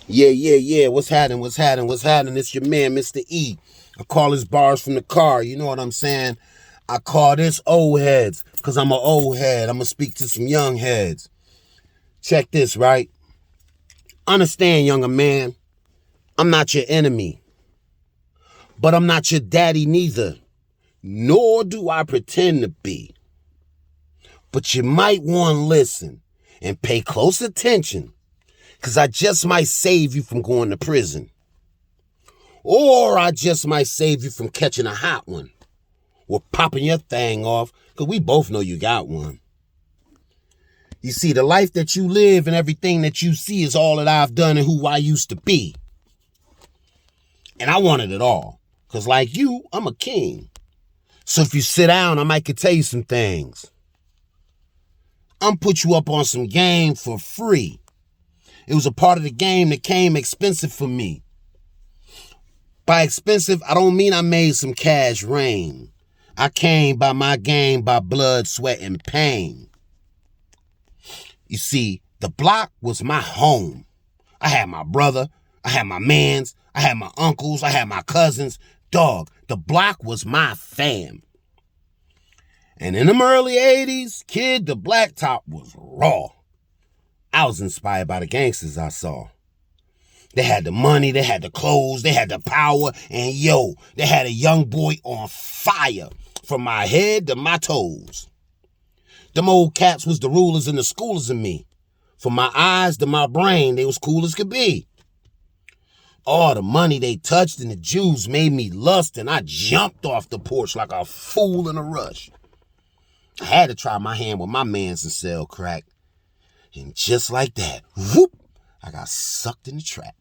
Yeah. What's happening? It's your man, MrE. I call his bars from the car. You know what I'm saying? I call this old heads because I'm an old head. I'm going to speak to some young heads. Check this, right? Understand, younger man, I'm not your enemy. But I'm not your daddy neither. Nor do I pretend to be. But you might want to listen and pay close attention, because I just might save you from going to prison. Or I just might save you from catching a hot one. Or popping your thing off, because we both know you got one. You see, the life that you live and everything that you see is all that I've done and who I used to be. And I wanted it all, because like you, I'm a king. So if you sit down, I might could tell you some things. I'm put you up on some game for free. It was a part of the game that came expensive for me. By expensive, I don't mean I made some cash rain. I came by my game by blood, sweat, and pain. You see, the block was my home. I had my brother, I had my mans, I had my uncles, I had my cousins. Dog, the block was my fam. And in them early 80s, kid, the blacktop was raw. I was inspired by the gangsters I saw. They had the money, they had the clothes, they had the power, and yo, they had a young boy on fire from my head to my toes. Them old cats was the rulers and the schoolers of me. From my eyes to my brain, they was cool as could be. All the money they touched and the Jews made me lust, and I jumped off the porch like a fool in a rush. I had to try my hand with my mans and sell crack. And just like that, whoop, I got sucked in the trap.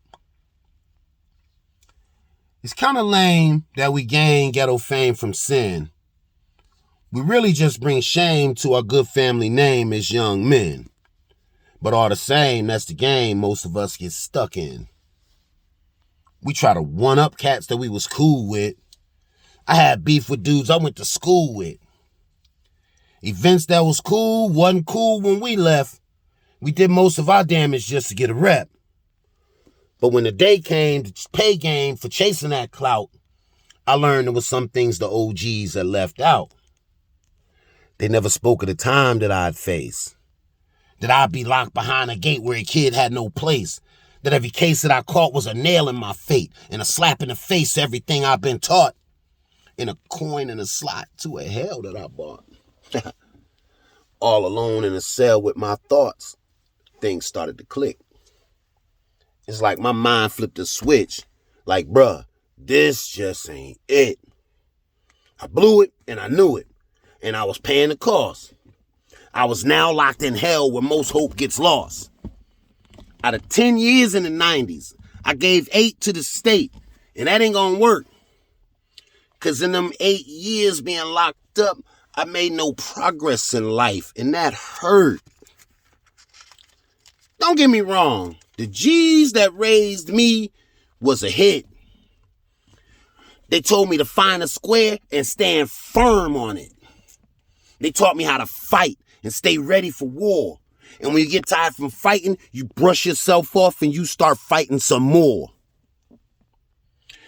It's kind of lame that we gain ghetto fame from sin. We really just bring shame to our good family name as young men. But all the same, that's the game most of us get stuck in. We try to one-up cats that we was cool with. I had beef with dudes I went to school with. Events that was cool wasn't cool when we left. We did most of our damage just to get a rep. But when the day came to pay game for chasing that clout, I learned there was some things the OGs had left out. They never spoke of the time that I'd face. That I'd be locked behind a gate where a kid had no place. That every case that I caught was a nail in my fate and a slap in the face to everything I've been taught. And a coin in a slot to a hell that I bought. All alone in a cell with my thoughts, things started to click. It's like my mind flipped a switch. Like, bruh, this just ain't it. I blew it and I knew it. And I was paying the cost. I was now locked in hell where most hope gets lost. Out of 10 years in the 90s, I gave 8 to the state. And that ain't gonna work. Because in them 8 years being locked up, I made no progress in life, and that hurt. Don't get me wrong. The G's that raised me was a hit. They told me to find a square and stand firm on it. They taught me how to fight and stay ready for war. And when you get tired from fighting, you brush yourself off and you start fighting some more.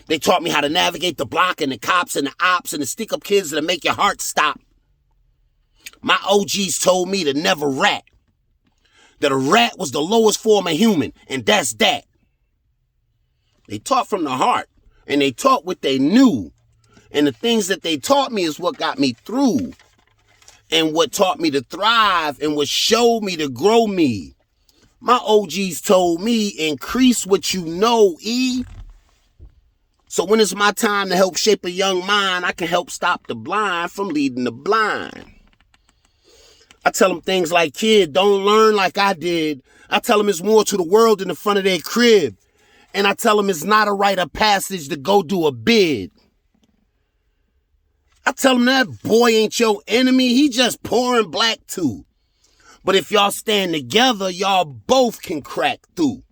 They taught me how to navigate the block and the cops and the ops and the stick-up kids that make your heart stop. My OGs told me to never rat. That a rat was the lowest form of human, and that's that. They taught from the heart, and they taught what they knew. And the things that they taught me is what got me through. And what taught me to thrive, and what showed me to grow me. My OGs told me, increase what you know, E. So when it's my time to help shape a young mind, I can help stop the blind from leading the blind. I tell them things like, kid, don't learn like I did. I tell them it's more to the world than the front of their crib. And I tell them it's not a rite of passage to go do a bid. I tell them that boy ain't your enemy. He just pouring black too. But if y'all stand together, y'all both can crack through.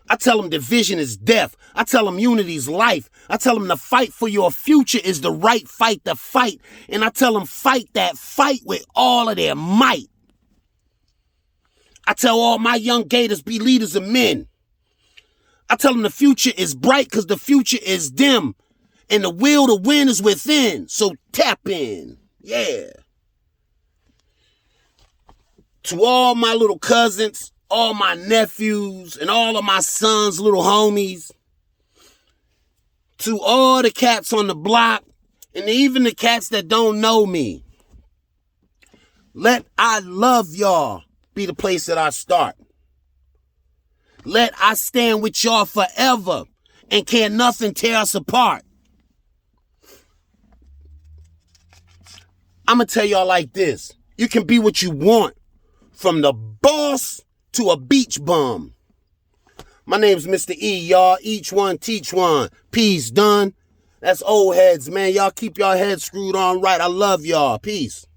I tell them division is death. I tell them unity is life. I tell them the fight for your future is the right fight to fight. And I tell them fight that fight with all of their might. I tell all my young gators be leaders of men. I tell them the future is bright because the future is dim. And the will to win is within. So tap in. Yeah. To all my little cousins, all my nephews, and all of my sons' little homies. To all the cats on the block, and even the cats that don't know me. Let I love y'all be the place that I start. Let I stand with y'all forever and can't nothing tear us apart. I'm going to tell y'all like this. You can be what you want, from the boss to a beach bum. My name's MrE, y'all. Each one, teach one. Peace, done. That's old heads, man. Y'all keep y'all heads screwed on right. I love y'all. Peace.